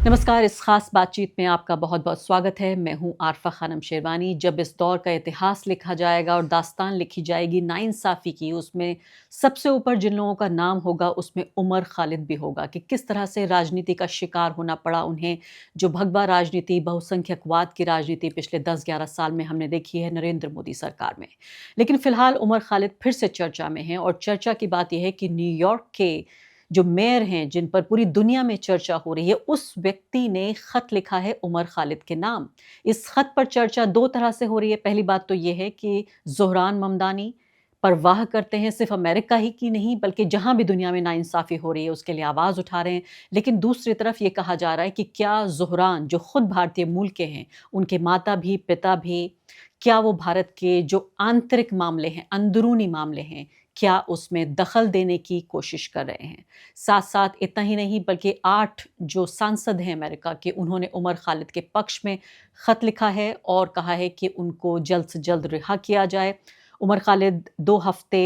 नमस्कार, इस खास बातचीत में आपका बहुत-बहुत स्वागत है। मैं हूँ आरफ़ा ख़ानम शेरवानी। जब इस दौर का इतिहास लिखा जाएगा और दास्तान लिखी जाएगी नाइंसाफ़ी की, उसमें सबसे ऊपर जिन लोगों का नाम होगा, उसमें उमर ख़ालिद भी होगा कि किस तरह से राजनीति का शिकार होना पड़ा उन्हें। जो भगवा राजनीति, बहुसंख्यकवाद की राजनीति पिछले 10-11 साल में हमने देखी है नरेंद्र मोदी सरकार में। लेकिन फ़िलहाल उमर ख़ालिद फिर से चर्चा में हैं और चर्चा की बात ये है कि न्यूयॉर्क के जो मेयर हैं, जिन पर पूरी दुनिया में चर्चा हो रही है, उस व्यक्ति ने खत लिखा है उमर खालिद के नाम। इस खत पर चर्चा 2 तरह से हो रही है। पहली बात तो ये है कि ज़ोहरान ममदानी परवाह करते हैं सिर्फ़ अमेरिका ही की नहीं, बल्कि जहाँ भी दुनिया में नाइंसाफ़ी हो रही है, उसके लिए आवाज़ उठा रहे हैं। लेकिन दूसरी तरफ ये कहा जा रहा है कि क्या ज़ोहरान, जो खुद भारतीय मूल के हैं, उनके माता भी, पिता भी, क्या वो भारत के जो आंतरिक मामले हैं, अंदरूनी मामले हैं, क्या उसमें दखल देने की कोशिश कर रहे हैं? साथ-साथ इतना ही नहीं बल्कि 8 जो सांसद हैं अमेरिका के, उन्होंने उमर खालिद के पक्ष में खत लिखा है और कहा है कि उनको जल्द से जल्द रिहा किया जाए। उमर खालिद 2 हफ्ते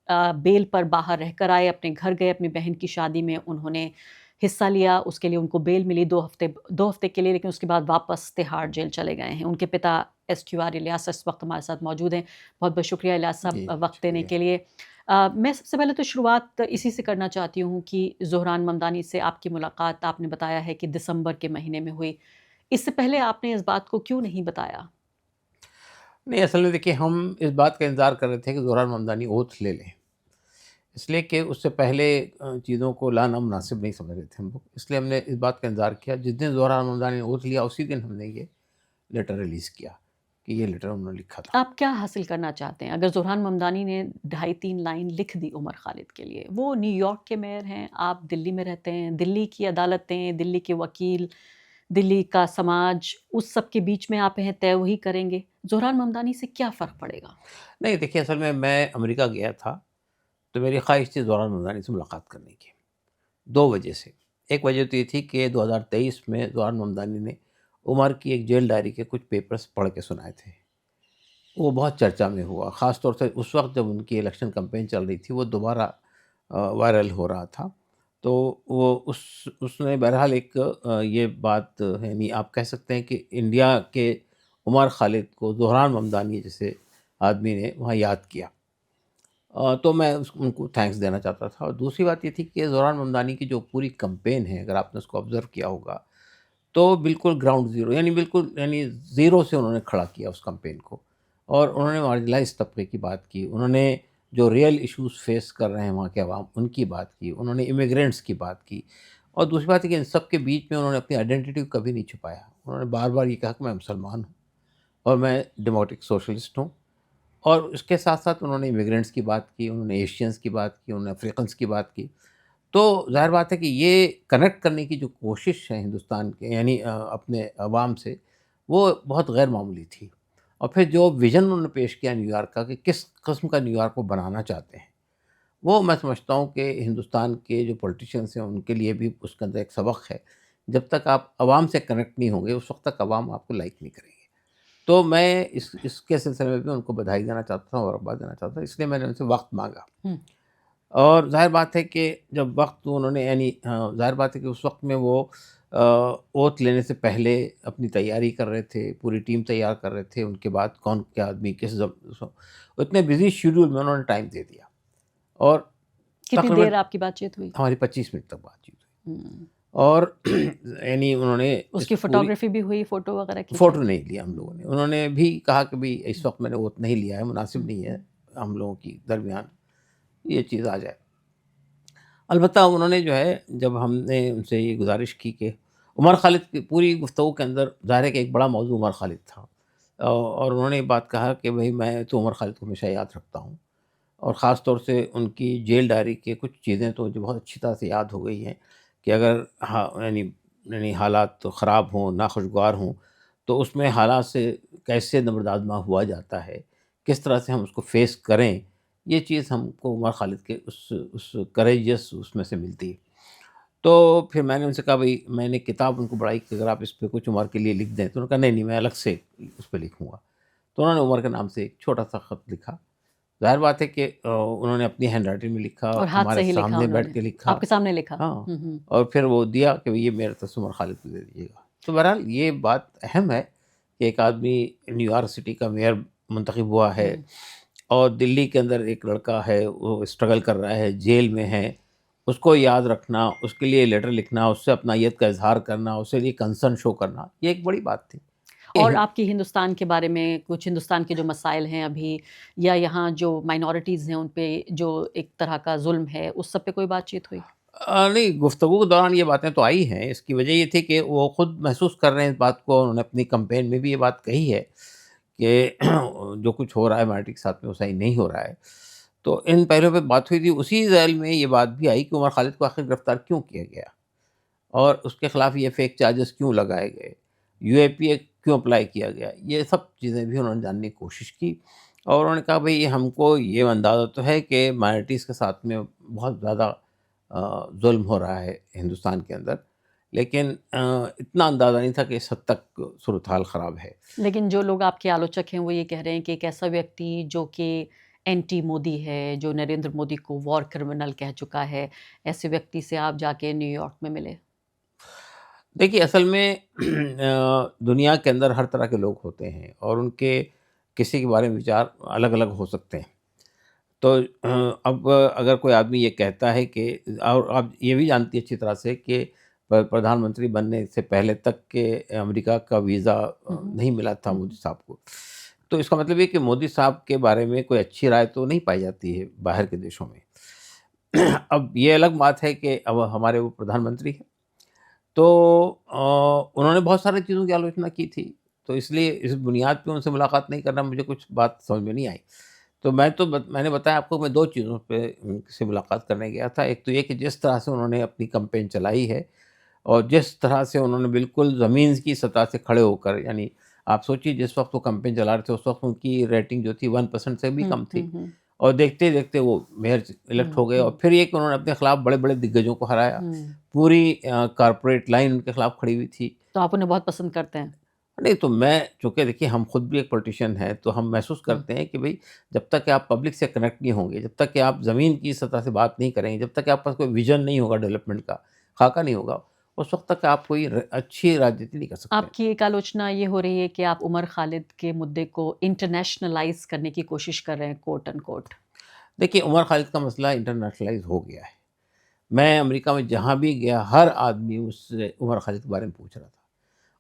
बेल पर बाहर रहकर आए, अपने घर गए, अपनी बहन की शादी में उन्होंने हिस्सा लिया, उसके लिए उनको बेल मिली 2 हफ्ते के लिए, लेकिन उसके बाद वापस तिहाड़ जेल चले गए हैं। उनके पिता एसक्यूआर इलियास इस वक़्त हमारे साथ मौजूद हैं। बहुत-बहुत शुक्रिया इलियास जी, साहब वक़्त देने शुक्रिया। के लिए। मैं सबसे पहले तो शुरुआत इसी से करना चाहती हूँ कि ज़ोहरान ममदानी से आपकी मुलाकात आपने बताया है कि दिसंबर के महीने में हुई। इससे पहले आपने इस बात को क्यों नहीं बताया? नहीं, असल में देखिए हम इस बात का इंतज़ार कर रहे थे कि ज़ोहरान ममदानी ओथ ले लें। इसलिए कि उससे पहले चीज़ों को लाना मुनासिब नहीं समझ रहे थे हम लोग। इसलिए हमने इस बात का इंतज़ार किया। जिस दिन ज़ोहरान ममदानी ने ओथ लिया, उसी दिन हमने ये लेटर रिलीज़ किया कि ये लेटर उन्होंने लिखा था। आप क्या हासिल करना चाहते हैं? अगर ज़ोहरान ममदानी ने ढाई 3 लाइन लिख दी उमर खालिद के लिए, वो न्यूयॉर्क के मेयर हैं, आप दिल्ली में रहते हैं, दिल्ली की अदालतें, दिल्ली के वकील, दिल्ली का समाज, उस सब के बीच में आप हैं, तय वही करेंगे। ज़ोहरान ममदानी से क्या फ़र्क पड़ेगा? नहीं, देखिए असल में मैं अमेरिका गया था, तो मेरी ख़्वाहिश थी ज़ोहरान ममदानी से मुलाकात करने की, 2 वजह से। एक वजह तो ये थी कि 2023 में ज़ोहरान ममदानी ने उमर की एक जेल डायरी के कुछ पेपर्स पढ़ के सुनाए थे। वो बहुत चर्चा में हुआ, ख़ास तौर से उस वक़्त जब उनकी इलेक्शन कैंपेन चल रही थी, वो दोबारा वायरल हो रहा था। तो वो उसने बहरहाल एक ये बात यानी आप कह सकते हैं कि इंडिया के उमर खालिद को ज़ोहरान ममदानी जैसे आदमी ने वहाँ याद किया। तो मैं उनको थैंक्स देना चाहता था और दूसरी बात ये थी कि ज़ोहरान ममदानी की जो पूरी कैंपेन है, अगर आपने उसको ऑब्ज़र्व किया होगा, तो बिल्कुल ग्राउंड ज़ीरो यानी बिल्कुल यानी ज़ीरो से उन्होंने खड़ा किया उस कैंपेन को और उन्होंने मार्जिनलाइज़ तबके की बात की। उन्होंने जो रियल इश्यूज़ फेस कर रहे हैं वहाँ के अवाम, उनकी बात की। उन्होंने इमिग्रेंट्स की बात की और दूसरी बात है कि इन सब के बीच में उन्होंने अपनी आइडेंटिटी को कभी नहीं छुपाया। उन्होंने बार-बार ये कहा कि मैं मुसलमान हूँ और मैं डेमोक्रेटिक सोशलिस्ट हूँ और इसके साथ-साथ उन्होंने इमिग्रेंट्स की बात की, उन्होंने एशियंस की बात की, उन्होंने अफ्रीकन्स की बात की। तो ज़ाहिर बात है कि ये कनेक्ट करने की जो कोशिश है हिंदुस्तान के यानी अपने अवाम से, वो बहुत गैर मामूली थी। और फिर जो विज़न उन्होंने पेश किया न्यूयॉर्क का कि किस किस्म का न्यूयॉर्क वो बनाना चाहते हैं, वो मैं समझता हूँ कि हिंदुस्तान के जो पॉलिटिशियंस हैं, उनके लिए भी उसके अंदर एक सबक है। जब तक आप अवाम से कनेक्ट नहीं होंगे, उस वक़्त तक अवाम आपको लाइक नहीं करेंगे। तो मैं इसके सिलसिले में भी उनको बधाई देना चाहता था और मुबारकबाद देना चाहता था, इसलिए मैंने उनसे वक़्त माँगा। हुँ। और ज़ाहिर बात है कि जब वक़्त उन्होंने यानी ज़ाहिर बात है कि उस वक़्त में वो ओथ लेने से पहले अपनी तैयारी कर रहे थे, पूरी टीम तैयार कर रहे थे, उनके बाद कौन क्या आदमी किस इतने बिज़ी शेड्यूल में उन्होंने टाइम दे दिया और कितनी तकरीबन देर आपकी बातचीत हुई? हमारी 25 मिनट तक बातचीत हुई हुँ। और यानी उन्होंने इस उसकी पूरी फ़ोटोग्राफ़ी भी हुई, फ़ोटो वग़ैरह खींचा फ़ोटो गया? नहीं लिया हम लोगों ने। हुँ। उन्होंने भी कहा कि भई इस वक़्त मैंने ओथ नहीं लिया है, मुनासिब हुँ। नहीं है हम लोगों की दरमियान ये चीज़ आ जाए। अलबत्ता उन्होंने जो है जब हमने उनसे ये गुज़ारिश की कि उमर खालिद की पूरी गुफ्तगू के अंदर ज़ाहिर है कि एक बड़ा मौज़ू उमर खालिद था। और उन्होंने ये बात कहा कि भई मैं तो उमर खालिद को हमेशा याद रखता हूँ और ख़ास तौर से उनकी जेल डायरी की कुछ चीज़ें तो मुझे बहुत अच्छी तरह से याद हो गई हैं कि अगर हाँ, यानी हालात तो ख़राब हों, नाखुशगवार हों, तो उसमें हालात से कैसे नबरदाज़मा हुआ जाता है, किस तरह से हम उसको फ़ेस करें, ये चीज़ हमको उमर खालिद के उस करेजियस उसमें से मिलती है। तो फिर मैंने उनसे कहा भई मैंने किताब उनको बढ़ाई कि अगर आप इस पे कुछ उमर के लिए लिख दें, तो उन्होंने कहा नहीं, नहीं मैं अलग से उस पे लिखूँगा। तो उन्होंने उमर के नाम से एक छोटा-सा ख़त लिखा ज़ाहिर बात है कि उन्होंने अपनी हैंडराइटिंग में लिखा, और हाथ से हमारे ही लिखा सामने बैठ उन्होंने, के लिखा। आपके सामने लिखा। हाँ, हुँ। और फिर वो दिया कि ये मेरा तस्वीर उमर खालिद को दे दीजिएगा। तो बहरहाल ये बात अहम है कि एक आदमी न्यूयॉर्क सिटी का मेयर मुंतखब हुआ है हुँ। और दिल्ली के अंदर एक लड़का है, वो स्ट्रगल कर रहा है, जेल में है। उसको याद रखना, उसके लिए लेटर लिखना, उससे अपनायत का इज़हार करना, उसके लिए कंसर्न शो करना, ये एक बड़ी बात थी। और ये आपकी हिंदुस्तान के बारे में कुछ हिंदुस्तान के जो मसाइल हैं अभी, या यहाँ जो माइनॉरिटीज़ हैं उन पे जो एक तरह का ज़ुल्म है, उस सब पे कोई बातचीत हुई? नहीं, गुफ्तगू के दौरान ये बातें तो आई हैं। इसकी वजह ये थी कि वो खुद महसूस कर रहे हैं इस बात को। उन्होंने अपनी कैंपेन में भी ये बात कही है कि जो कुछ हो रहा है माइनॉरिटी के साथ में वो सही नहीं हो रहा है। तो इन पहलुओं पे बात हुई थी। उसी ज़ैल में ये बात भी आई कि उमर खालिद को आखिर गिरफ्तार क्यों किया गया और उसके खिलाफ ये फेक चार्जेस क्यों लगाए गए, यूएपीए क्यों अप्लाई किया गया। ये सब चीज़ें भी उन्होंने जानने की कोशिश की और उन्होंने कहा भई हमको ये अंदाज़ा तो है कि माइनॉरिटीज़ के साथ में बहुत ज़्यादा ज़ुल्म हो रहा है हिंदुस्तान के अंदर, लेकिन इतना अंदाज़ा नहीं था कि इस हद तक सूरत-हाल ख़राब है। लेकिन जो लोग आपके आलोचक हैं, वो ये कह रहे हैं कि एक ऐसा व्यक्ति जो कि एंटी मोदी है, जो नरेंद्र मोदी को वॉर क्रिमिनल कह चुका है, ऐसे व्यक्ति से आप जाके न्यूयॉर्क में मिले। देखिए, असल में दुनिया के अंदर हर तरह के लोग होते हैं और उनके किसी के बारे में विचार अलग-अलग हो सकते हैं। तो अब अगर कोई आदमी ये कहता है कि और आप ये भी जानती हैं अच्छी तरह से कि प्रधानमंत्री बनने से पहले तक के अमेरिका का वीज़ा हुँ, हुँ। नहीं मिला था हुँ, मोदी हुँ। साहब को। तो इसका मतलब ये कि मोदी साहब के बारे में कोई अच्छी राय तो नहीं पाई जाती है बाहर के देशों में। अब ये अलग बात है कि अब हमारे वो प्रधानमंत्री हैं। तो उन्होंने बहुत सारी चीज़ों की आलोचना की थी, तो इसलिए इस बुनियाद पे उनसे मुलाकात नहीं करना मुझे कुछ बात समझ में नहीं आई। तो मैंने बताया आपको मैं 2 चीज़ों पे उनसे मुलाकात करने गया था। एक तो ये कि जिस तरह से उन्होंने अपनी कैंपेन चलाई है और जिस तरह से उन्होंने बिल्कुल ज़मीन की सतह से खड़े होकर, यानी आप सोचिए जिस वक़्त वो कैंपेन चला रहे थे उस वक़्त उनकी रेटिंग जो थी 1% से भी हुँ, कम हुँ, थी हुँ। और देखते-देखते वो मेयर इलेक्ट हुँ, हो गए और हुँ, फिर ये कि उन्होंने अपने खिलाफ बड़े-बड़े दिग्गजों को हराया। हुँ। पूरी कॉर्पोरेट लाइन उनके खिलाफ खड़ी हुई थी। तो आप उन्हें बहुत पसंद करते हैं। नहीं, तो मैं चूँकि देखिए हम खुद भी एक पॉलिटिशियन हैं, तो हम महसूस हुँ। करते हैं कि भई जब तक कि आप पब्लिक से कनेक्ट नहीं होंगे, जब तक कि आप ज़मीन की सतह से बात नहीं करेंगे, जब तक कि आपके पास कोई विज़न नहीं होगा डेवलपमेंट का, खाका नहीं होगा, उस वक़्त तक आप कोई अच्छी राजनीति नहीं कर सकते। आपकी एक आलोचना ये हो रही है कि आप उमर खालिद के मुद्दे को इंटरनेशनलाइज़ करने की कोशिश कर रहे हैं, कोट अनकोट। देखिए, उमर खालिद का मसला इंटरनेशनलाइज़ हो गया है। मैं अमेरिका में जहाँ भी गया, हर आदमी उससे उमर खालिद के बारे में पूछ रहा था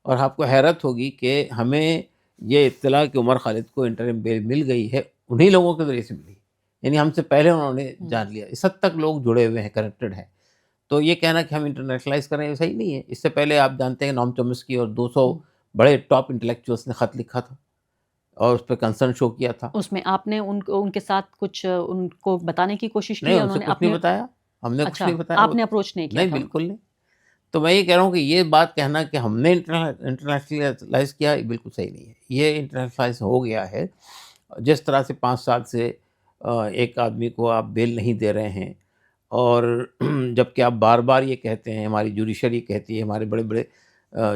और आपको हैरत होगी कि हमें ये इत्तला कि उमर खालिद को इंटरिम बेल मिल गई है, उन्हीं लोगों के ज़रिए से मिली। यानी हमसे पहले उन्होंने हुँ। जान लिया। इस हद तक लोग जुड़े हुए हैं, कनेक्टेड हैं। तो ये कहना कि हम इंटरनेशनलाइज़ कर रहे हैं, ये सही नहीं है। इससे पहले आप जानते हैं नोम चॉम्स्की और 200 हुँ। बड़े टॉप इंटेलेक्चुअल्स ने खत लिखा था और उस पे कंसर्न शो किया था। उसमें आपने उनको उनके साथ कुछ उनको बताने की कोशिश की नहीं, या उनसे उन्होंने कुछ नहीं अपने बताया, हमने कुछ नहीं अच्छा, बताया। आपने अप्रोच नहीं किया नहीं, था उनको? बिल्कुल नहीं। तो मैं ये कह रहा हूँ कि ये बात कहना कि हमने इंटरनेशनलाइज़ किया, ये बिल्कुल सही नहीं है। ये इंटरनेशनलाइज़ हो गया है। जिस तरह से 5 साल से एक आदमी को आप बेल नहीं दे रहे हैं और जबकि आप बार-बार ये कहते हैं, हमारी जुडिशरी कहती है, हमारे बड़े-बड़े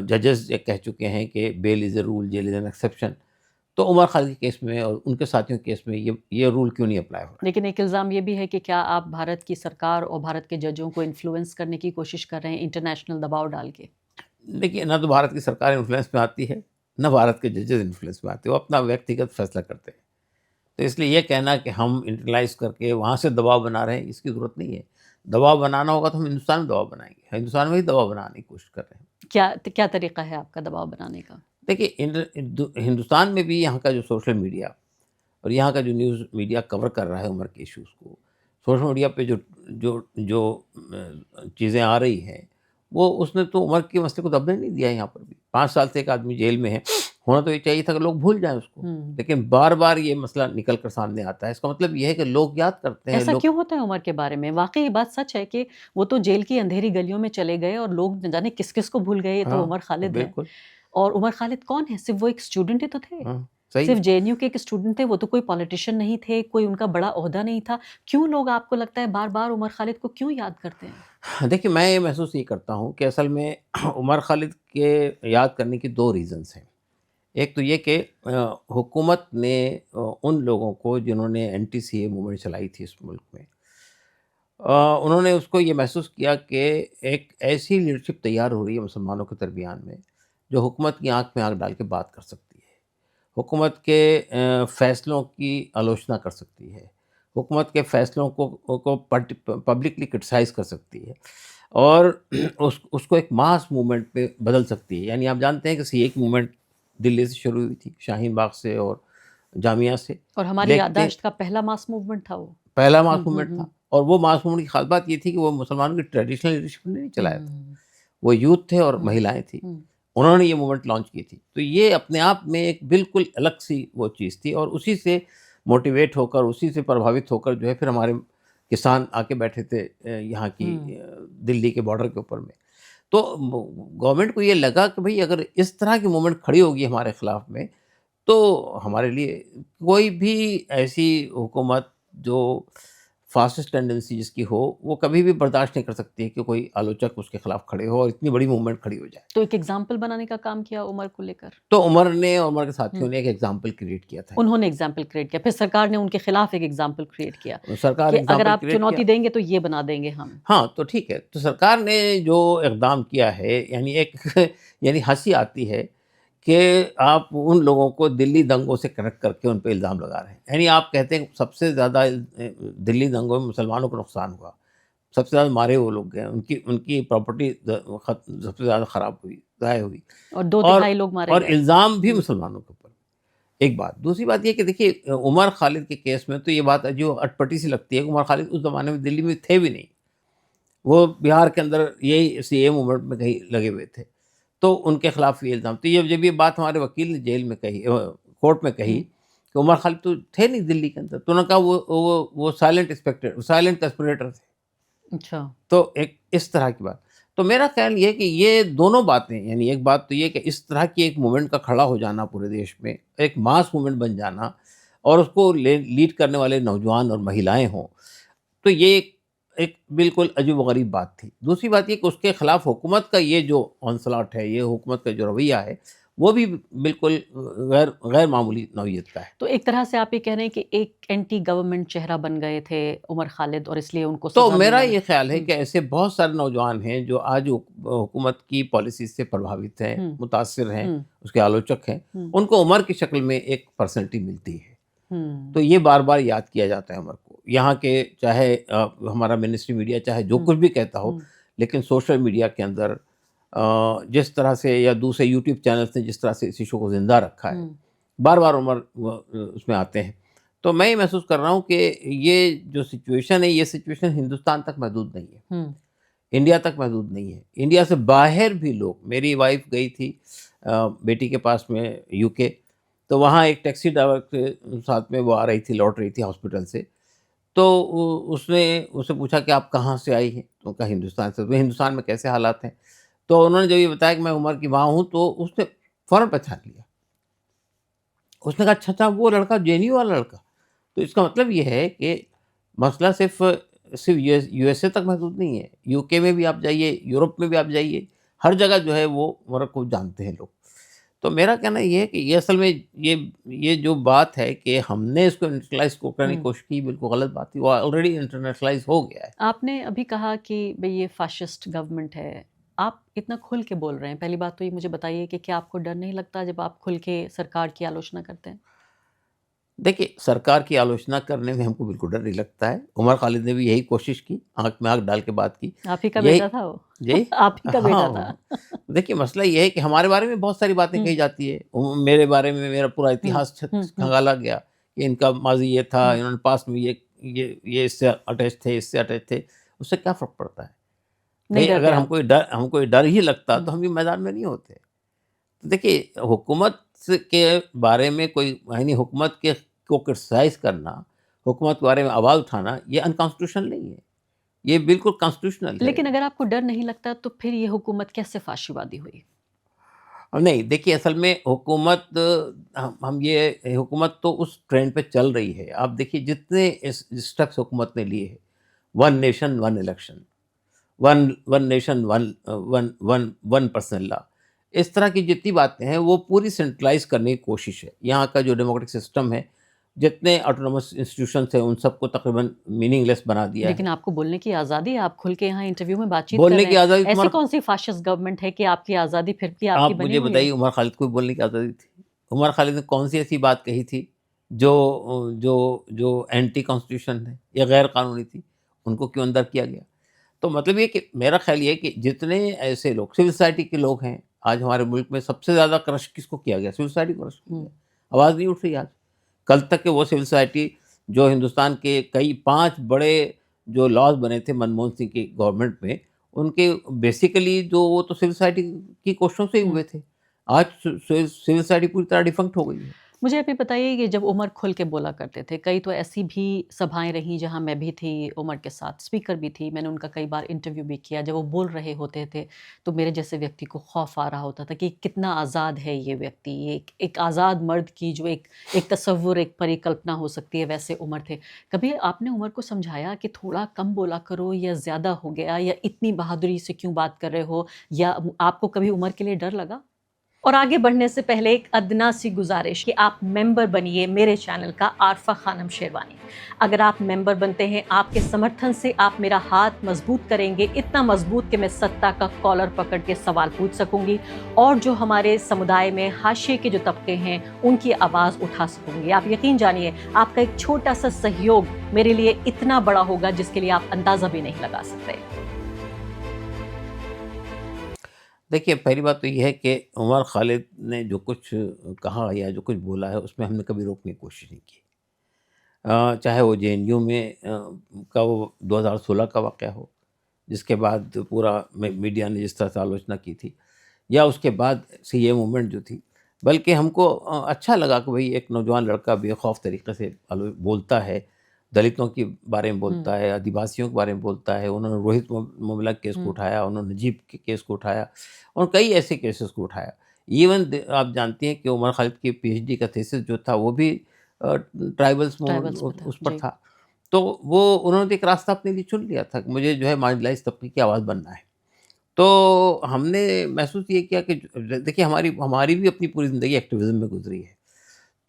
जजेस ये कह चुके हैं कि bail is a rule, jail is an exception. तो उमर खालिद के केस में और उनके साथियों के केस में ये रूल क्यों नहीं अप्लाई हो रहा है? लेकिन एक इल्ज़ाम ये भी है कि क्या आप भारत की सरकार और भारत के जजों को इन्फ्लुएंस करने की कोशिश कर रहे हैं इंटरनेशनल दबाव डाल के? देखिए, ना तो भारत की सरकार इन्फ्लुएंस में आती है, ना भारत के जजेस इन्फ्लुएंस में आते हैं, वो अपना व्यक्तिगत फैसला करते हैं। तो इसलिए ये कहना कि हम इंटरलाइज़ करके वहाँ से दबाव बना रहे हैं, इसकी ज़रूरत नहीं है। दबाव बनाना होगा तो हम हिंदुस्तान में दबाव बनाएँगे। हिंदुस्तान में ही दबाव बनाने की कोशिश कर रहे हैं। क्या तरीका है आपका दबाव बनाने का? देखिए, हिंदुस्तान में भी यहाँ का जो सोशल मीडिया और यहाँ का जो न्यूज़ मीडिया कवर कर रहा है उमर के इश्यूज़ को, सोशल मीडिया पे जो जो जो चीज़ें आ रही हैं, वो उसने तो उमर के मसले को दबने नहीं दिया है यहाँ पर भी। 5 साल से एक आदमी जेल में है, होना तो ये चाहिए था कि लोग भूल जाएँ उसको। हुँ। लेकिन बार-बार ये मसला निकल कर सामने आता है। इसका मतलब ये है कि लोग याद करते हैं, ऐसा लोग क्यों होता है उमर के बारे में? वाक़ई ये बात सच है कि वो तो जेल की अंधेरी गलियों में चले गए और लोग न जाने किस-किस को भूल गए, ये तो हाँ, उमर खालिद हैं। बिल्कुल। और उमर खालिद कौन है? सिर्फ़ वो एक स्टूडेंट ही तो थे। हाँ, सही सिर्फ़ है। जेएनयू के एक स्टूडेंट थे, वो तो कोई पॉलिटिशियन नहीं थे, कोई उनका बड़ा ओहदा नहीं था। क्यों लोग आपको लगता है बार-बार उमर खालिद को क्यों याद करते हैं? हाँ, देखिए, मैं ये महसूस ये करता हूँ कि असल में उमर खालिद के याद करने की 2 रीज़न्स हैं। एक तो ये कि हुकूमत ने उन लोगों को जिन्होंने एंटी सीए मूवमेंट चलाई थी इस मुल्क में, उन्होंने उसको ये महसूस किया कि एक ऐसी लीडरशिप तैयार हो रही है मुसलमानों के दरमियान में, जो हुकूमत की आँख में आँख डाल के बात कर सकती है। हुकूमत के फ़ैसलों की आलोचना कर सकती है। हुकूमत के फ़ैसलों को पब्लिकली क्रिटिसाइज़ कर सकती है और उसको एक मास मूवमेंट में बदल सकती है। यानी आप जानते हैं कि सीए की मूवमेंट दिल्ली से शुरू हुई थी, शाहीन बाग से और जामिया से। और हमारी लेकिन याददाश्त का पहला मास मूवमेंट था वो। पहला मास हुँ, मूवमेंट हुँ। था और वो मास मूवमेंट की ख़ास बात ये थी कि वो मुसलमानों की ट्रेडिशनल लीडरशिप ने नहीं चलाया था। हुँ, वो यूथ थे और हुँ, महिलाएँ थीं। हुँ। उन्होंने ये मूवमेंट लॉन्च की थी। तो ये अपने आप में एक बिल्कुल अलग-सी वो चीज़ थी और उसी से मोटिवेट होकर, उसी से प्रभावित होकर जो है फिर हमारे किसान आके बैठे थे यहाँ की हुँ। दिल्ली के बॉर्डर के ऊपर में। तो गवर्नमेंट को ये लगा कि भई अगर इस तरह की मूवमेंट खड़ी होगी हमारे खिलाफ में, तो हमारे लिए कोई भी ऐसी हुकूमत जो फासिस्ट टेंडेंसी जिसकी हो, वो कभी भी बर्दाश्त नहीं कर सकती है कि कोई आलोचक उसके खिलाफ खड़े हो और इतनी बड़ी मूवमेंट खड़ी हो जाए। तो एक एग्ज़ाम्पल बनाने का काम किया उमर को लेकर। तो उमर ने और उमर के साथियों हुँ। ने एक एग्ज़ाम्पल क्रिएट किया था यहाँ उन्होंने एग्ज़ाम्पल क्रिएट किया, फिर सरकार ने उनके खिलाफ एक एग्ज़ाम्पल क्रिएट किया पे। सरकार कि अगर एग्ज़ाम्पल आप क्रिएट किया। चुनौती देंगे तो ये बना देंगे हम। हाँ, तो ठीक है। तो सरकार ने जो इक़दाम किया है यानी एक यानी हँसी आती है कि आप उन लोगों को दिल्ली दंगों से कनेक्ट करके उन पे इल्ज़ाम लगा रहे हैं। यानी आप कहते हैं सबसे ज़्यादा दिल्ली दंगों में मुसलमानों को नुकसान हुआ। सबसे ज़्यादा मारे वो लोग गए। उनकी उनकी प्रॉपर्टी सबसे ज़्यादा ख़राब हुई, ज़ाय हुई और 2 और तिहाई लोग मारे गए। इल्ज़ाम भी हुँ, मुसलमानों के ऊपर। एक बात। दूसरी बात ये कि देखिए उमर खालिद के केस में तो ये बात जो अटपटी सी लगती है कि उमर खालिद उस ज़माने में दिल्ली में थे भी नहीं। वो बिहार के अंदर यही सीएए मूवमेंट में कहीं लगे हुए थे। तो उनके खिलाफ ये इल्ज़ाम तो ये जब ये बात हमारे वकील ने जेल में कही कोर्ट में कही हुँ। कि उमर खालिद तो थे नहीं दिल्ली के अंदर। तो उन्होंने कहा वो साइलेंट कंस्पिरेटर थे। अच्छा। तो एक इस तरह की बात। तो मेरा ख़्याल ये है कि ये दोनों बातें यानी एक बात तो ये कि इस तरह की एक मूवमेंट का खड़ा हो जाना पूरे देश में, एक मास मूवमेंट बन जाना और उसको लीड करने वाले नौजवान और महिलाएँ हों, तो ये एक एक बिल्कुल अजीब-ओ-गरीब बात थी। दूसरी बात ये कि उसके खिलाफ हुकूमत का ये जो ऑनस्लॉट है, ये हुकूमत का जो रवैया है, वो भी बिल्कुल गैर गैर मामूली नौइयत का है। तो एक तरह से आप ये कह रहे हैं कि एक एंटी गवर्नमेंट चेहरा बन गए थे उमर खालिद और इसलिए उनको तो सज़ा मेरा मिलना ये ख़्याल है हुँ, कि ऐसे बहुत सारे नौजवान हैं जो आज हुकूमत की पॉलिसीज़ से प्रभावित हैं, हुँ, मुतासिर हैं, हुँ, उसके आलोचक हैं, हुँ, उनको उमर की शक्ल में एक पर्सनैलिटी मिलती है। तो हुँ, ये बार-बार याद किया जाता है उमर को। यहाँ के चाहे हमारा मिनिस्ट्री मीडिया चाहे जो हुँ, कुछ भी कहता हो, हुँ, लेकिन सोशल मीडिया के अंदर जिस तरह से या दूसरे यूट्यूब चैनल्स ने जिस तरह से इस इश्यू को ज़िंदा रखा है, हुँ, बार-बार उमर उसमें आते हैं। तो मैं ये महसूस कर रहा हूँ कि ये जो सिचुएशन है, ये सिचुएशन हिंदुस्तान तक महदूद नहीं है, हुँ, इंडिया तक महदूद नहीं है। इंडिया से बाहर भी लोग मेरी वाइफ़ गई थी बेटी के पास में यूके, तो वहाँ एक टैक्सी ड्राइवर के साथ में वो आ रही थी, लौट रही थी हॉस्पिटल से। तो उसने उससे पूछा कि आप कहाँ से आई हैं? तो कहा हिंदुस्तान से। तो हिंदुस्तान में कैसे हालात हैं? तो उन्होंने जब ये बताया कि मैं उमर की माँ हूँ, तो उसने फ़ौरन पहचान लिया। उसने कहा अच्छा, अच्छा वो लड़का जेएनयू वाला लड़का। तो इसका मतलब ये है कि मसला सिर्फ़ यूएसए तक महदूद नहीं है। यूके में भी आप जाइए, यूरोप में भी आप जाइए, हर जगह जो है वो उमर को जानते हैं लोग। तो मेरा कहना ये है कि ये असल में ये जो बात है कि हमने इसको इंटरनलाइज़ को करने की हुँ। कोशिश की, बिल्कुल गलत बात थी। वो ऑलरेडी इंटरनेशनलाइज़ हो गया है। आपने अभी कहा कि भई ये फ़ाशिस्ट गवर्नमेंट है। आप इतना खुल के बोल रहे हैं। पहली बात तो ये मुझे बताइए कि क्या आपको डर नहीं लगता जब आप खुल के सरकार की आलोचना करते हैं? देखिए, सरकार की आलोचना करने में हमको बिल्कुल डर नहीं लगता है। उमर खालिद ने भी यही कोशिश की, आँख में आँख डाल के बात की। आप ही का यही बेटा था वो? जी? आप ही का हाँ, बेटा था? हाँ। देखिए, मसला ये है कि हमारे बारे में बहुत सारी बातें हुँ, कही जाती है। मेरे बारे में मेरा पूरा हुँ, इतिहास हुँ, हुँ, खंगाला गया कि इनका माज़ी ये था, हुँ। इन्होंने पास्ट में ये इससे अटैच थे, इससे अटैच थे। उससे क्या फ़र्क पड़ता है? नहीं भई डरते अगर आप? हमको ये डर ही लगता हुँ, तो हम ये मैदान में नहीं होते। तो देखिए, हुकूमत के बारे में कोई यानी हुकूमत को क्रिटिसाइज़ करना, हुकूमत के बारे में आवाज़ उठाना, ये अनकॉन्स्टिट्यूशनल नहीं है। ये बिल्कुल कॉन्स्टिट्यूशनल है। लेकिन अगर आपको डर नहीं लगता तो फिर ये हुकूमत कैसे फ़ाशिवादी हुई? नहीं, देखिए असल में हुकूमत हम ये हुकूमत तो उस ट्रेंड पे चल रही है। आप देखिए जितने इस स्टेप्स हुकूमत ने लिए हैं, one nation one election, one one nation one one one one person law, इस तरह की जितनी बातें हैं वो पूरी सेंट्रलाइज़ करने की कोशिश है। यहाँ का जो डेमोक्रेटिक सिस्टम है, जितने ऑटोनॉमस इंस्टीट्यूशंस हैं उन सबको तकरीबन मीनिंगलेस बना दिया लेकिन है। आपको बोलने की आज़ादी है, आप खुल के यहाँ इंटरव्यू में बातचीत कर बोलने रहे की हैं। आज़ादी ऐसी तुम्हारा कौन-सी फ़ाशिस्ट गवर्नमेंट है कि आपकी आज़ादी फिर भी आपकी आप बनी मुझे हुई है? बताइए उमर खालिद को बोलने की आज़ादी थी? उमर खालिद ने कौन-सी ऐसी बात कही थी जो जो एंटी कॉन्स्टिट्यूशन है या गैर कानूनी थी? उनको क्यों अंदर किया गया? तो मतलब ये कि मेरा ख़्याल ये है कि जितने ऐसे लोग सिविल सोसाइटी के लोग हैं, आज हमारे मुल्क में सबसे ज़्यादा क्रश किसको किया गया? सिविल सोसाइटी को क्रश किया हुँ, गया। आवाज़ नहीं उठ रही आज। कल तक के वो सिविल सोसाइटी जो हिंदुस्तान के कई 5 बड़े जो लॉज़ बने थे मनमोहन सिंह की गवर्नमेंट में, उनके बेसिकली जो वो तो सिविल सोसाइटी की कोशिशों से ही हुँ। हुए थे। आज सिविल सोसाइटी पूरी तरह डिफंक्ट हो गई है। मुझे आप ये बताइए कि जब उमर खुल के बोला करते थे, कई तो ऐसी भी सभाएँ रहीं जहाँ मैं भी थी उमर के साथ, स्पीकर भी थी, मैंने उनका कई बार इंटरव्यू भी किया। जब वो बोल रहे होते थे, तो मेरे जैसे व्यक्ति को खौफ़ आ रहा होता था कि कितना आज़ाद है ये व्यक्ति, ये एक आज़ाद मर्द की जो एक एक तसव्वुर, एक परिकल्पना हो सकती है, वैसे उमर थे। कभी आपने उमर को समझाया कि थोड़ा कम बोला करो या ज़्यादा हो गया या इतनी बहादुरी से क्यों बात कर रहे हो या आपको कभी उमर के लिए डर लगा? और आगे बढ़ने से पहले एक अदना सी गुजारिश कि आप मेंबर बनिए मेरे चैनल का आरफा खानम शेरवानी। अगर आप मेंबर बनते हैं, आपके समर्थन से आप मेरा हाथ मजबूत करेंगे, इतना मजबूत कि मैं सत्ता का कॉलर पकड़ के सवाल पूछ सकूंगी और जो हमारे समुदाय में हाशिए के जो तबके हैं उनकी आवाज़ उठा सकूंगी। आप यकीन जानिए, आपका एक छोटा सा सहयोग मेरे लिए इतना बड़ा होगा जिसके लिए आप अंदाज़ा भी नहीं लगा सकते। देखिए, पहली बात तो ये है कि उमर खालिद ने जो कुछ कहा या जो कुछ बोला है, उसमें हमने कभी रोकने की कोशिश नहीं की। चाहे वो जेएनयू में का वो 2016 का वाक़या हो, जिसके बाद पूरा मीडिया ने जिस तरह से आलोचना की थी, या उसके बाद सीएए मूवमेंट जो थी। बल्कि हमको अच्छा लगा कि भई एक नौजवान लड़का बेखौफ तरीक़े से बोलता है, दलितों के बारे में हुँ, बोलता है, आदिवासियों के बारे में बोलता है। उन्होंने रोहित मोमिला केस को हुँ, उठाया, उन्होंने नजीब के केस को उठाया और कई ऐसे केसेस को उठाया। इवन आप जानती हैं कि उमर खालिद की पीएचडी का थीसिस जो था वो भी ट्राइबल्स मूवमेंट ट्राइबल्स पे था। उस पर जी। था। तो वो उन्होंने तो एक रास्ता अपने लिए चुन लिया था कि मुझे जो है मार्जिनलाइज़ तबके की आवाज़ बनना है। तो हमने महसूस ये किया कि देखिए हमारी हमारी भी अपनी पूरी ज़िंदगी एक्टिविज़्म में गुज़री है।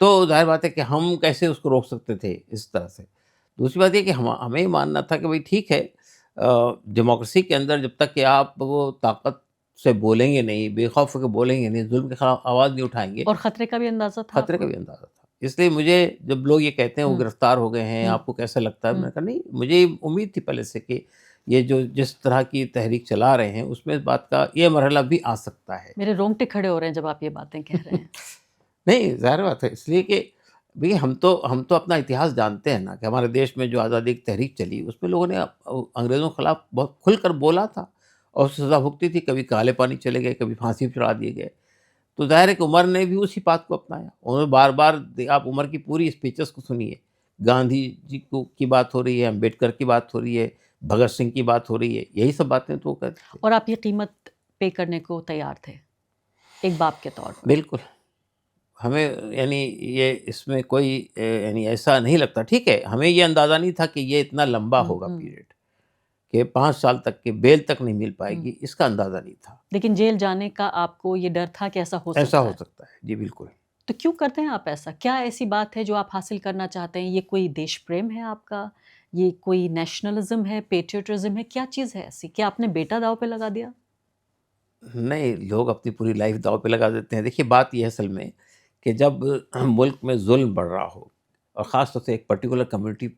तो ज़ाहिर बात है कि हम कैसे उसको रोक सकते थे इस तरह से। दूसरी बात ये कि हमें ये मानना था कि भई ठीक है, डेमोक्रेसी के अंदर जब तक कि आप वो ताकत से बोलेंगे नहीं, बेखौफ होके बोलेंगे नहीं, ज़ुल्म के खिलाफ आवाज़ नहीं उठाएँगे, और खतरे का भी अंदाज़ा था खतरे का आपको? भी अंदाज़ा था। इसलिए मुझे जब लोग ये कहते हैं वो हुँ, गिरफ्तार हो गए हैं, हुँ, आपको कैसा लगता है? हुँ। मैंने कहा नहीं, मुझे उम्मीद थी पहले से कि ये जो जिस तरह की तहरीक चला रहे हैं, उसमें इस बात का ये मरहला भी आ सकता है। मेरे रोंगटे खड़े हो रहे हैं जब आप ये बातें कह रहे हैं। नहीं, ज़ाहिर बात है इसलिए कि भई हम तो अपना इतिहास जानते हैं ना कि हमारे देश में जो आज़ादी की तहरीक चली, उसमें लोगों ने अंग्रेज़ों के खिलाफ बहुत खुलकर बोला था और सज़ा भुगती थी, कभी काले पानी चले गए, कभी फांसी पे चढ़ा दिए गए। तो ज़ाहिर है कि उमर ने भी उसी बात को अपनाया। उन्होंने बार-बार आप उमर की पूरी स्पीचेज़ को सुनिए, गांधी जी को की बात हो रही है, अम्बेडकर की बात हो रही है, भगत सिंह की बात हो रही है, यही सब बातें तो वो कहते थे। और आप ये कीमत पे करने को तैयार थे, एक बाप के तौर पर। बिल्कुल, हमें यानी ये इसमें कोई यानी ऐसा नहीं लगता। ठीक है, हमें ये अंदाज़ा नहीं था कि ये इतना लंबा हुँ, होगा हुँ, पीरियड, कि 5 साल तक के बेल तक नहीं मिल हुँ। पाएगी, इसका अंदाज़ा नहीं था। लेकिन जेल जाने का आपको ये डर था कि ऐसा हो ऐसा सकता हो है। सकता है। जी, बिल्कुल। तो क्यों करते हैं आप ऐसा? क्या ऐसी बात है जो आप हासिल करना चाहते हैं? ये कोई देश प्रेम है आपका? ये कोई नेशनलिज़्म है, पैट्रियोटिज़्म है? क्या चीज़ है ऐसी? क्या आपने बेटा दाँव पे लगा दिया? नहीं, लोग अपनी पूरी लाइफ़ दाँव पे लगा देते हैं। देखिए, बात ये है असल में कि जब मुल्क में ज़ुल्म बढ़ रहा हो और ख़ास तौर से एक पर्टिकुलर कम्युनिटी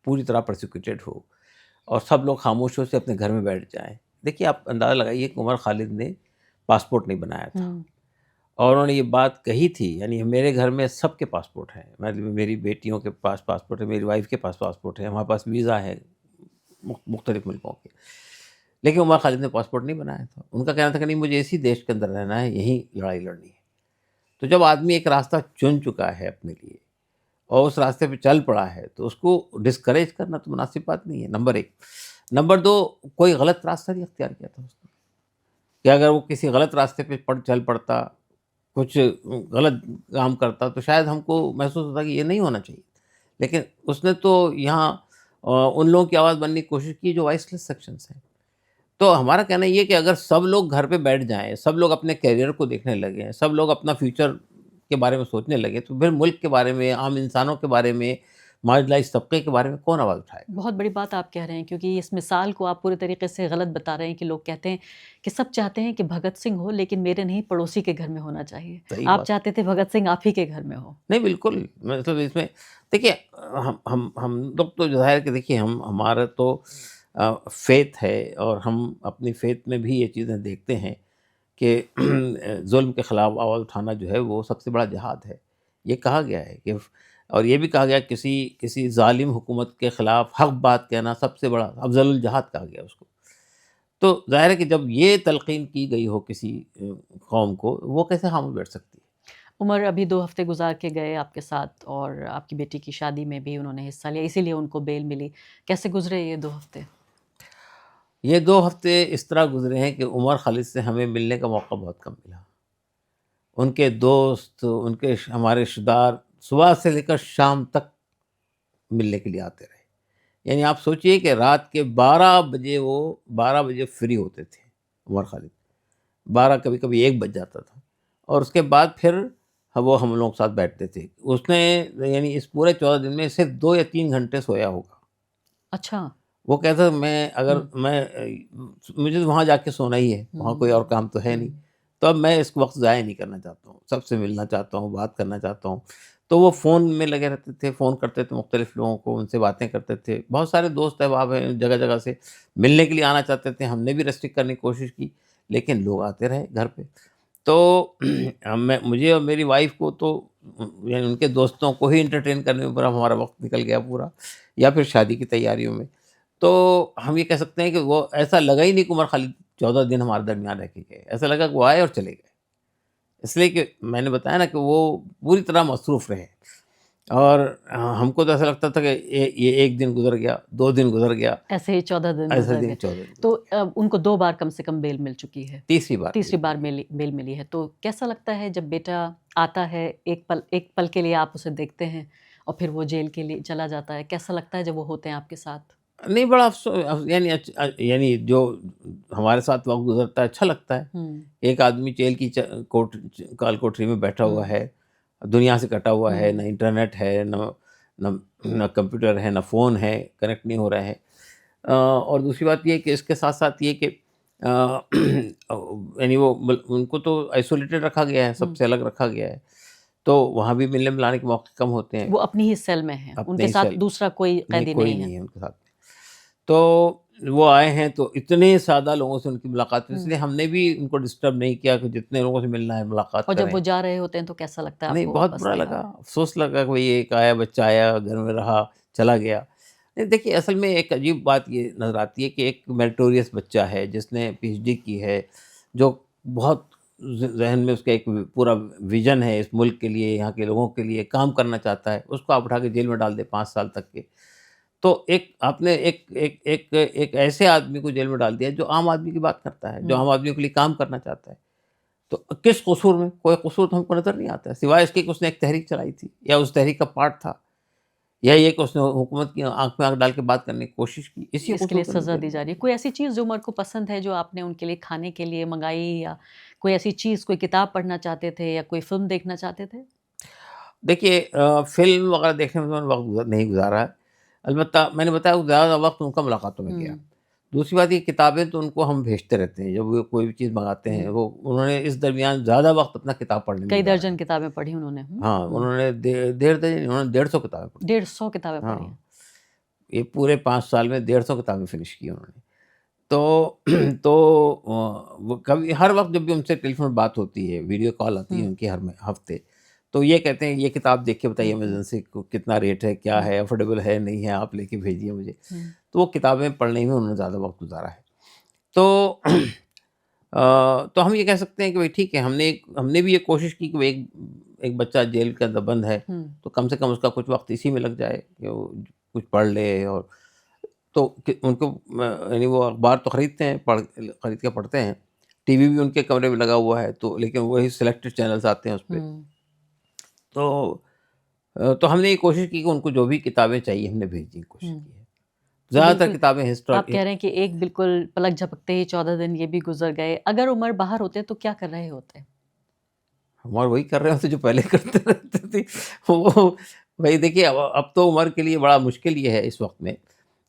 पूरी तरह प्रोसिक्यूटेड हो और सब लोग खामोशियों से अपने घर में बैठ जाएँ। देखिए, आप अंदाज़ा लगाइए कि उमर खालिद ने पासपोर्ट नहीं बनाया था हुँ, और उन्होंने ये बात कही थी, यानी मेरे घर में सबके पासपोर्ट हैं। मतलब मेरी बेटियों के पास पासपोर्ट है, मेरी वाइफ़ के पास पासपोर्ट है, हमारे पास वीज़ा है मुख्तलिफ़ मुल्कों के। लेकिन उमर खालिद ने पासपोर्ट नहीं बनाया था। उनका कहना था कि नहीं, मुझे इसी देश के अंदर रहना है, यहीं लड़ाई लड़नी है। तो जब आदमी एक रास्ता चुन चुका है अपने लिए और उस रास्ते पे चल पड़ा है, तो उसको डिस्करेज करना तो मुनासिब बात नहीं है, नंबर 1। नंबर 2, कोई गलत रास्ता नहीं अख्तियार किया था उसने, कि अगर वो किसी गलत रास्ते पे चल पड़ता, कुछ गलत काम करता, तो शायद हमको महसूस होता कि ये नहीं होना चाहिए। लेकिन उसने तो यहाँ उन लोगों की आवाज़ बनने की कोशिश की जो वॉइसलेस सेक्शंस हैं। तो हमारा कहना ये है कि अगर सब लोग घर पे बैठ जाएँ, सब लोग अपने करियर को देखने लगें, सब लोग अपना फ्यूचर के बारे में सोचने लगें, तो फिर मुल्क के बारे में, आम इंसानों के बारे में, मार्जिनलाइज़्ड तबके के बारे में कौन आवाज़ उठाएगा? बहुत बड़ी बात आप कह रहे हैं क्योंकि इस मिसाल को आप पूरे तरीके से गलत बता रहे हैं कि लोग कहते हैं कि सब चाहते हैं कि भगत सिंह हो लेकिन मेरे नहीं पड़ोसी के घर में होना चाहिए। सही आप बात। चाहते थे भगत सिंह आप ही के घर में हो। नहीं, बिल्कुल, मतलब इसमें देखिए हम लोग तो ज़ाहिर है कि देखिए हमारा तो फ़ेथ है और हम अपनी फ़ेथ में भी ये चीज़ें देखते हैं कि ज़ुल्म के ख़िलाफ़ आवाज़ उठाना जो है वो सबसे बड़ा जिहाद है। ये कहा गया है कि और ये भी कहा गया किसी किसी ज़ालिम हुकूमत के ख़िलाफ़ हक़ बात कहना सबसे बड़ा अफ़ज़लुल जिहाद कहा गया उसको। तो ज़ाहिर है कि जब ये तलक़ीन की गई हो किसी कौम को, वो कैसे ख़ामोश बैठ सकती है? उमर अभी 2 हफ्ते गुज़ार के गए आपके साथ और आपकी बेटी की शादी में भी उन्होंने हिस्सा लिया, इसीलिए उनको बेल मिली। कैसे गुज़रे ये 2 हफ्ते? ये 2 हफ़्ते इस तरह गुज़रे हैं कि उमर खालिद से हमें मिलने का मौका बहुत कम मिला। उनके दोस्त, उनके हमारे रिश्तेदार सुबह से लेकर शाम तक मिलने के लिए आते रहे। यानी आप सोचिए कि रात के 12 बजे वो 12 बजे फ्री होते थे उमर खालिद। 12 कभी-कभी 1 बज जाता था और उसके बाद फिर वो हम लोगों के साथ बैठते थे। उसने यानी इस पूरे 14 दिन में सिर्फ़ 2 या 3 घंटे सोया होगा। अच्छा। वो कहता था मैं अगर हुँ, मैं मुझे तो वहाँ जाके सोना ही है, वहाँ कोई और हुँ, काम तो है नहीं। हुँ। तो अब मैं इस वक़्त ज़ाया नहीं करना चाहता हूँ, सबसे मिलना चाहता हूँ, बात करना चाहता हूँ। तो वो फ़ोन में लगे रहते थे, फ़ोन करते थे मुख्तलिफ़ लोगों को, उनसे बातें करते थे। बहुत सारे दोस्त अहबाब हैं, जगह-जगह से मिलने के लिए आना चाहते थे, हमने भी रेस्ट्रिक्ट करने की कोशिश की, लेकिन लोग आते रहे घर पे। तो मैं मुझे और मेरी वाइफ़ को तो यानी उनके दोस्तों को ही एंटरटेन करने में पूरा हमारा वक़्त निकल गया पूरा या फिर शादी की तैयारियों में। तो हम ये कह सकते हैं कि वो ऐसा लगा ही नहीं कि उमर खालिद 14 दिन हमारे दरमियान रह के गए। ऐसा लगा कि वो आए और चले गए। इसलिए कि मैंने बताया ना कि वो पूरी तरह मसरूफ़ रहे और हमको तो ऐसा लगता था कि ये 1 दिन गुज़र गया, 2 दिन गुज़र गया, ऐसे ही 14 दिन ऐसे गुज़र दिन गए। 14 दिन तो गुज़र गया। उनको 2 बार कम से कम बेल मिल चुकी है। तीसरी बार तीसरी बेल बार मिली है। बेल मिली है। तो कैसा लगता है जब बेटा आता है, एक पल के लिए आप उसे देखते हैं और फिर वो जेल के लिए चला जाता है। कैसा लगता है जब वो होते हैं आपके साथ? नहीं बड़ा यानी यानी जो हमारे साथ वक़्त गुज़रता है अच्छा लगता है। हुँ, एक आदमी जेल की काल कोठरी में बैठा हुआ हुँ, है, दुनिया से कटा हुआ है, ना हुँ। इंटरनेट है, न ना कंप्यूटर है, ना फ़ोन है, कनेक्ट नहीं हो रहा है। और दूसरी बात ये है कि इसके साथ-साथ ये कि यानी वो उनको तो आइसोलेटेड रखा गया है, हुँ। सबसे अलग रखा गया है। तो वहाँ भी मिलने-मिलाने के मौके कम होते हैं, वो अपनी ही सेल में हैं, अपने उनके ही साथ सेल दूसरा कोई नहीं, कैदी कोई नहीं है। नहीं है उनके साथ में। तो वो आए हैं तो इतने ज़्यादा लोगों से उनकी मुलाकात हुई, इसलिए हुँ। हमने भी उनको डिस्टर्ब नहीं किया कि जितने लोगों से मिलना है मुलाकात और जब करें। वो जा रहे होते हैं तो कैसा लगता है नहीं, आपको बहुत वापस बुरा लगा, देखकर? अफ़सोस लगा कि भई एक आया बच्चा आया, घर में रहा, चला गया। नहीं देखिए असल में एक अजीब बात ये नज़र आती है कि एक मेरिटोरियस बच्चा है जिसने पीएचडी की है, जो बहुत ज़हन में उसका एक पूरा विज़न है इस मुल्क के लिए, यहाँ के लोगों के लिए काम करना चाहता है, उसको आप उठा के जेल में डाल दें 5 साल तक के। तो एक आपने एक एक एक एक ऐसे आदमी को जेल में डाल दिया जो आम आदमी की बात करता है, जो हुँ। आम आदमियों के लिए काम करना चाहता है। तो किस कसूर में? कोई कसूर तो हमको नज़र नहीं आता है, सिवाय इसके कि उसने एक तहरीक चलाई थी या उस तहरीक का पार्ट था या ये कि उसने हुकूमत की आँख में आँख डाल के बात करने की कोशिश की, इसी इसके कसूर लिए पे उन्हें सज़ा जेल दी में जा डाल रही है। दिया। कोई ऐसी चीज़ जो उमर को पसंद है, जो आपने उनके लिए खाने के लिए मँगाई या कोई ऐसी चीज़, कोई किताब पढ़ना चाहते थे या कोई फ़िल्म देखना चाहते थे? देखिए फ़िल्म वग़ैरह देखने में तो मैंने वक़्त नहीं गुज़ारा है। अलबत्ता मैंने बताया वो ज़्यादा वक़्त उनका मुलाकातों में गया। हुँ, दूसरी बात ये किताबें तो उनको हम भेजते रहते हैं, जब वो कोई भी चीज़ मँगाते हैं, हुँ। वो उन्होंने इस दरमियान ज़्यादा वक़्त अपना किताब पढ़ने में कई गुज़ारा दर्जन है। किताबें पढ़ी उन्होंने। हुँ, हाँ, हुँ। उन्होंने डेढ़ दर्जन नहीं, उन्होंने 150 किताबें पढ़ी। 150 किताबें पढ़ी हैं। हाँ, ये पूरे 5 साल में 150 किताबें फ़िनिश की उन्होंने। तो तो वो कभी हर वक़्त जब भी उनसे टेलीफ़ोन पे बात होती है, वीडियो कॉल आती है हुँ, उनकी हर म हफ़्ते, तो ये कहते हैं ये किताब देख के बताइए हुँ, हुँ, अमेज़न से को कितना रेट है, क्या हुँ, है, अफ़ोर्डेबल है, नहीं है, आप लेके भेजिए मुझे। हुँ, तो वो किताबें पढ़ने में उन्होंने ज़्यादा वक़्त गुज़ारा है। तो तो हम ये कह सकते हैं कि भई ठीक है, हमने भी ये कोशिश की कि भई एक एक बच्चा जेल के अंदर बंद है, हुँ। तो कम से कम उसका कुछ वक़्त इसी में लग जाए कि वो कुछ पढ़ ले और तो कि उनको यानी वो अखबार तो खरीदते हैं, खरीद के पढ़ते हैं। टीवी भी उनके कमरे में लगा हुआ है, तो लेकिन वही सिलेक्टेड चैनल्स आते हैं उसपे। हुँ। तो तो हमने ये कोशिश की कि उनको जो भी किताबें चाहिए हमने भेजने की कोशिश हुँ। की है। ज़्यादातर बिल्कुल, किताबें आप कह रहे हैं कि एक बिल्कुल पलक झपकते ही 14 दिन ये भी गुज़र गए। अगर उमर बाहर होते तो क्या कर रहे होते? उमर वही कर रहे होते जो पहले करते रहते थे। वो भाई देखिए, अब तो उमर के लिए बड़ा मुश्किल ये है इस वक़्त में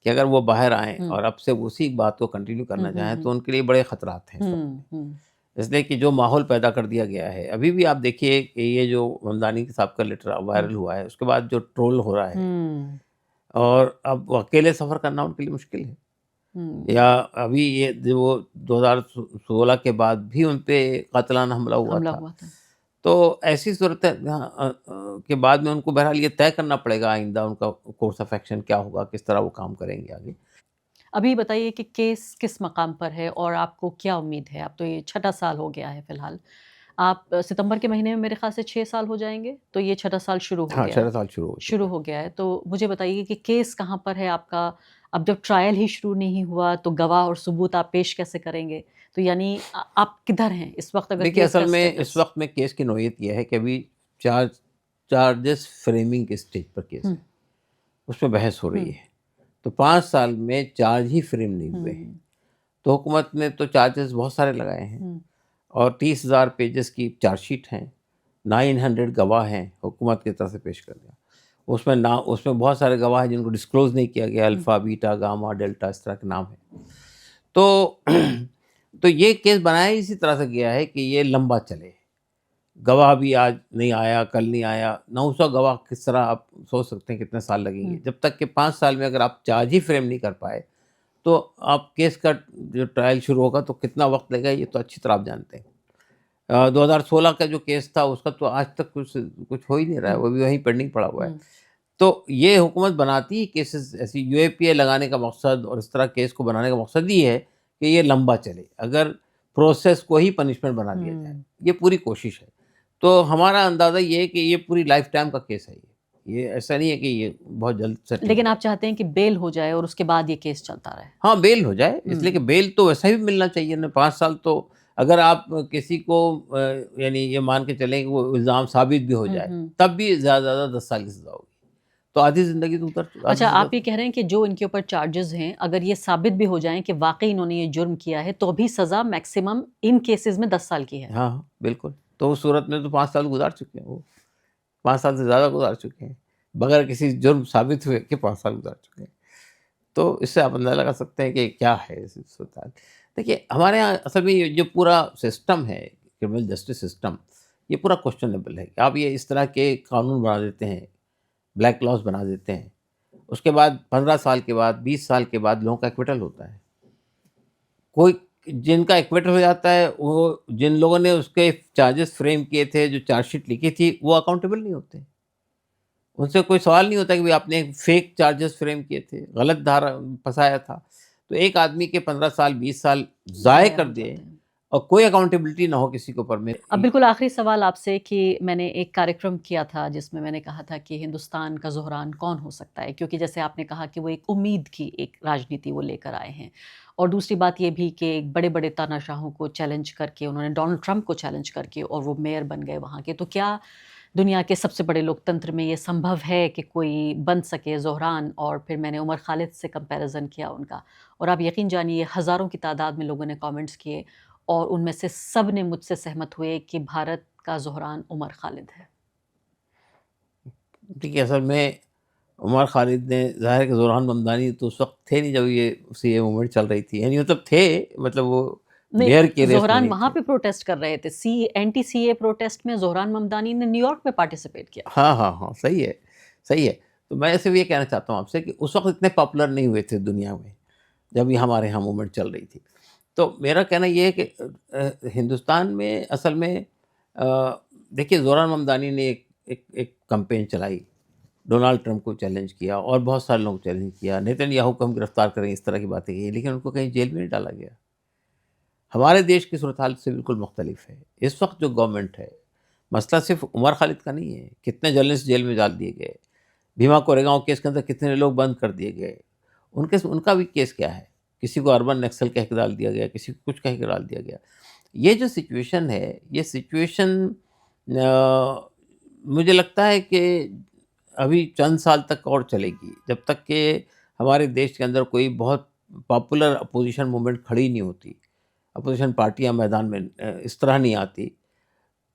कि अगर वो बाहर आएँ हुँ। और अब से उसी बात को कंटिन्यू हुँ, करना हुँ, चाहें, हुँ। तो उनके लिए बड़े खतरात हैं इस वक़्त में। हुँ, हुँ। इसलिए कि जो माहौल पैदा कर दिया गया है, अभी भी आप देखिए कि ये जो हमदानी साहब का लेटर हुँ। वायरल हुआ है, उसके बाद जो ट्रोल हो रहा है, हुँ, और अब वो अकेले सफ़र करना उनके लिए मुश्किल है। हुँ। या अभी ये जो वो 2016 के बाद भी उन पे कातलाना हमला हुआ हमला था। हुआ था। तो ऐसी सूरत के बाद में उनको बहरहाल ये तय करना पड़ेगा आइंदा उनका कोर्स ऑफ एक्शन क्या होगा, किस तरह वो काम करेंगे आगे। अभी बताइए कि केस किस मकाम पर है और आपको क्या उम्मीद है? अब तो ये छठा साल हो गया है फ़िलहाल। आप सितंबर के महीने में मेरे ख़्याल से 6 साल हो जाएँगे, तो ये छठा साल शुरू हो हाँ, गया है। 6 साल शुरू हो शुरू चुका है। हो गया है, तो मुझे बताइए कि केस कहाँ पर है आपका? अब जब ट्रायल ही शुरू नहीं हुआ, तो गवाह और सबूत आप पेश कैसे करेंगे? तो यानी आप किधर हैं इस वक़्त अगर देखिए, केस असल का में इस स्टेटस? वक़्त में केस की नौयत ये है कि अभी चार्जेस फ्रेमिंग के स्टेज पर केस हुँ, है, उसमें बहस हो रही हुँ, है। तो 5 साल में चार्ज ही फ्रेम नहीं हुए हैं। हुँ, तो हुकूमत ने तो चार्जेस बहुत सारे लगाए हैं, हुँ, और 30,000 पेजेस की चार्जशीट है, 900 गवाह हैं, हुकूमत की तरफ से पेश कर दिया। उसमें बहुत सारे गवाह हैं जिनको डिस्क्लोज़ नहीं किया गया, हुँ, अल्फ़ा, बीटा, गामा, डेल्टा, इस तरह के नाम हैं। तो तो ये केस बनाया इसी तरह से गया है कि ये लंबा चले। गवाह भी आज नहीं आया, कल नहीं आया, 900 गवाह किस तरह आप सोच सकते हैं कितने साल लगेंगे। हुँ। जब तक कि 5 साल में अगर आप चार्ज ही फ्रेम नहीं कर पाए, तो आप केस का जो ट्रायल शुरू होगा तो कितना वक़्त लगेगा, ये तो अच्छी तरह आप जानते हैं। 2016 का जो केस था उसका तो आज तक कुछ कुछ हो ही नहीं रहा है, हुँ, वो भी वहीं पेंडिंग पड़ा हुआ है। हुँ, तो ये हुकूमत बनाती ही केसेस ऐसी, यूएपीए लगाने का मकसद और इस तरह केस को बनाने का मकसद ये है कि ये लंबा चले, अगर प्रोसेस को ही पनिशमेंट बना दिया जाए, हुँ। ये पूरी कोशिश है। तो हमारा अंदाज़ा ये है कि ये पूरी लाइफ़ टाइम का केस है ये ऐसा नहीं है कि ये बहुत जल्द सेटल हो लेकिन आप जाएगा। चाहते हैं कि बेल हो जाए और उसके बाद ये केस चलता रहे। हाँ, बेल हो जाए, इसलिए कि हुँ, बेल तो वैसे भी मिलना चाहिए ना, 5 साल तो अगर आप किसी को यानी ये मान के चलें कि वो इल्ज़ाम साबित भी हो हुँ, जाए, हुँ। तब भी ज़्यादा से ज़्यादा 10 साल की सज़ा होगी। तो आधी ज़िंदगी तो आधी अच्छा, सज़ा आप ये तो कह रहे हैं कि जो इनके ऊपर चार्जेज़ हैं, अगर ये साबित भी हो जाएँ कि वाक़ई इन्होंने ये जुर्म किया है, तो भी सज़ा मैक्सिमम इन केसेज़ में 10 साल की है। हाँ, हाँ, बिल्कुल। तो उस सूरत में तो 5 साल गुज़ार चुके हैं वो, 5 साल से ज़्यादा गुज़ार चुके हैं, बगैर किसी जुर्म साबित हुए कि 5 साल गुज़ार चुके हैं। तो इससे आप अंदाज़ा लगा सकते हैं कि क्या है इस सूरत-हाल। देखिए, हमारे यहाँ असल में ये जो पूरा सिस्टम है, क्रिमिनल जस्टिस सिस्टम, ये पूरा क्वेश्चनेबल है कि आप ये इस तरह के कानून बना देते हैं, ब्लैक लॉज़ बना देते हैं, उसके बाद 15 साल के बाद, 20 साल के बाद लोगों का एक्विटल होता है। कोई जिनका एक्विट हो जाता है, वो जिन लोगों ने उसके चार्जेस फ्रेम किए थे, जो चार्जशीट लिखी थी, वो अकाउंटेबल नहीं होते। उनसे कोई सवाल नहीं होता कि भई आपने फेक चार्जेस फ्रेम किए थे, गलत धारा फँसाया था। तो एक आदमी के 15 साल, 20 साल ज़ाय ज़ाया कर हो दिए जाते हैं। और कोई अकाउंटेबिलिटी ना हो किसी के ऊपर में। अब बिल्कुल आखिरी सवाल आपसे कि मैंने एक कार्यक्रम किया था जिसमें मैंने कहा था कि हिंदुस्तान का ज़ुहरान कौन हो सकता है? क्योंकि जैसे आपने कहा कि वो एक उम्मीद की एक राजनीति वो लेकर आए हैं। और दूसरी बात ये भी कि बड़े-बड़े तानाशाहों को चैलेंज करके उन्होंने डोनाल्ड ट्रंप को चैलेंज करके और वो मेयर बन गए वहाँ के। तो क्या दुनिया के सबसे बड़े लोकतंत्र में ये संभव है कि कोई बन सके ज़ुहरान? और फिर मैंने उमर खालिद से कंपैरिज़न किया उनका। और आप यकीन जानिए हज़ारों की तादाद में लोगों ने कमेंट्स किए और उनमें से सब ने मुझसे सहमत हुए कि भारत का ज़ुहरान उमर खालिद है। देखिए, असल में उमर खालिद ने ज़ाहिर है कि ज़ोरान ममदानी तो उस वक़्त थे नहीं जब ये सीए मूवमेंट चल रही थी। यानी मतलब थे, मतलब वो नहीं, मेयर की रेस में ज़ुहरान नहीं वहाँ थे। पे प्रोटेस्ट कर रहे थे। एंटी सीए प्रोटेस्ट में ज़ुहरान ममदानी ने न्यूयॉर्क में पार्टिसिपेट किया। हाँ, हाँ, हाँ, सही है, सही है। तो मैं सिर्फ़ ये कहना चाहता हूँ आपसे कि उस वक़्त इतने पॉपुलर नहीं हुए थे दुनिया में, जब ये हमारे यहाँ मूवमेंट चल रही थी। तो मेरा कहना ये है कि हिंदुस्तान में असल में देखिए, ज़ोरान ममदानी ने एक कैम्पेन चलाई, डोनाल्ड ट्रंप को चैलेंज किया और बहुत सारे लोगों को चैलेंज किया, नेतन्याहू को हम गिरफ्तार करें, इस तरह की बातें की, लेकिन उनको कहीं जेल में नहीं डाला गया। हमारे देश की सूरत-हाल से बिल्कुल मुख्तलिफ है। इस वक़्त जो गवर्नमेंट है, मसला सिर्फ़ उमर खालिद का नहीं है, कितने जर्नलिस्ट जेल में डाल दिए गए, भीमा कोरेगाँव केस के अंदर कितने लोग बंद कर दिए गए, उनका भी केस क्या है? किसी को अर्बन नक्सल कह के डाल दिया गया, किसी को कुछ कह के डाल दिया गया। ये जो सिचुएशन है, ये सिचुएशन मुझे लगता है कि अभी चंद साल तक और चलेगी, जब तक कि हमारे देश के अंदर कोई बहुत पॉपुलर अपोजिशन मूवमेंट खड़ी नहीं होती, अपोजिशन पार्टियाँ मैदान में इस तरह नहीं आती,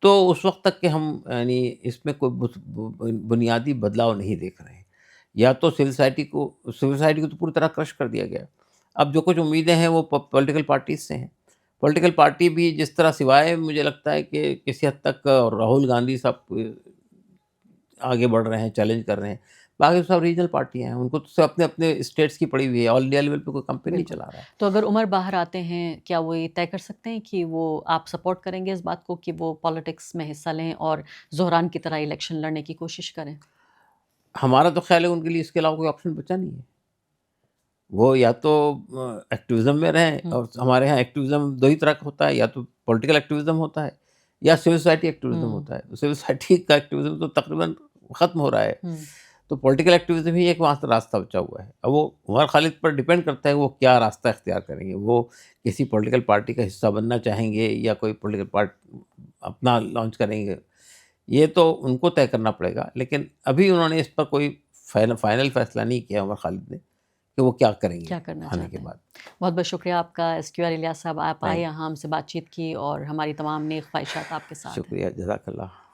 तो उस वक़्त तक के हम यानी इसमें कोई बुनियादी बदलाव नहीं देख रहे हैं। या तो सिविल सोसाइटी को तो पूरी तरह क्रश कर दिया गया। अब जो कुछ उम्मीदें हैं वो पॉलिटिकल पार्टीज़ से हैं। पॉलिटिकल पार्टी भी जिस तरह, सिवाय मुझे लगता है कि किसी हद तक राहुल गांधी साहब आगे बढ़ रहे हैं, चैलेंज कर रहे हैं। बाकी सब रीजनल पार्टियाँ हैं, उनको तो सब अपने-अपने स्टेट्स की पड़ी हुई है, ऑल इंडिया लेवल पे कोई कंपेन नहीं बिल्कुल। चला रहा है। तो अगर उमर बाहर आते हैं, क्या वो ये तय कर सकते हैं कि वो आप सपोर्ट करेंगे इस बात को कि वो पॉलिटिक्स में हिस्सा लें और ज़ोहरान की तरह इलेक्शन लड़ने की कोशिश करें? हमारा तो ख़्याल है उनके लिए इसके अलावा कोई ऑप्शन बचा नहीं है। वो या तो एक्टिविज़्म में रहें, हुँ, और हमारे यहाँ एक्टिविज़्म 2 ही तरह का होता है, या तो पॉलिटिकल एक्टिविज़्म होता है या सिविल सोसाइटी एक्टिविज़्म हुँ, होता है। तो सिविल सोसाइटी का एक्टिविज़्म तो तकरीबन ख़त्म हो रहा है। हुँ। तो पॉलिटिकल एक्टिविज़्म ही एक वहाँ से रास्ता बचा हुआ है। अब वो उमर खालिद पर डिपेंड करता है कि वो क्या रास्ता इख्तियार करेंगे। वो किसी पॉलिटिकल पार्टी का हिस्सा बनना चाहेंगे या कोई पॉलिटिकल अपना लॉन्च करेंगे, ये तो उनको तय करना पड़ेगा। लेकिन अभी उन्होंने इस पर कोई फाइनल फैसला नहीं किया उमर खालिद ने कि वो क्या करेंगे क्या करना आने के चाहते हैं? बाद। बहुत-बहुत शुक्रिया आपका एसक्यूआर इलियास साहब, आप आए थैंक यहाँ हमसे बातचीत की और हमारी तमाम नेक ख्वाहिशात आपके साथ हैं। शुक्रिया, जज़ाकल्लाह।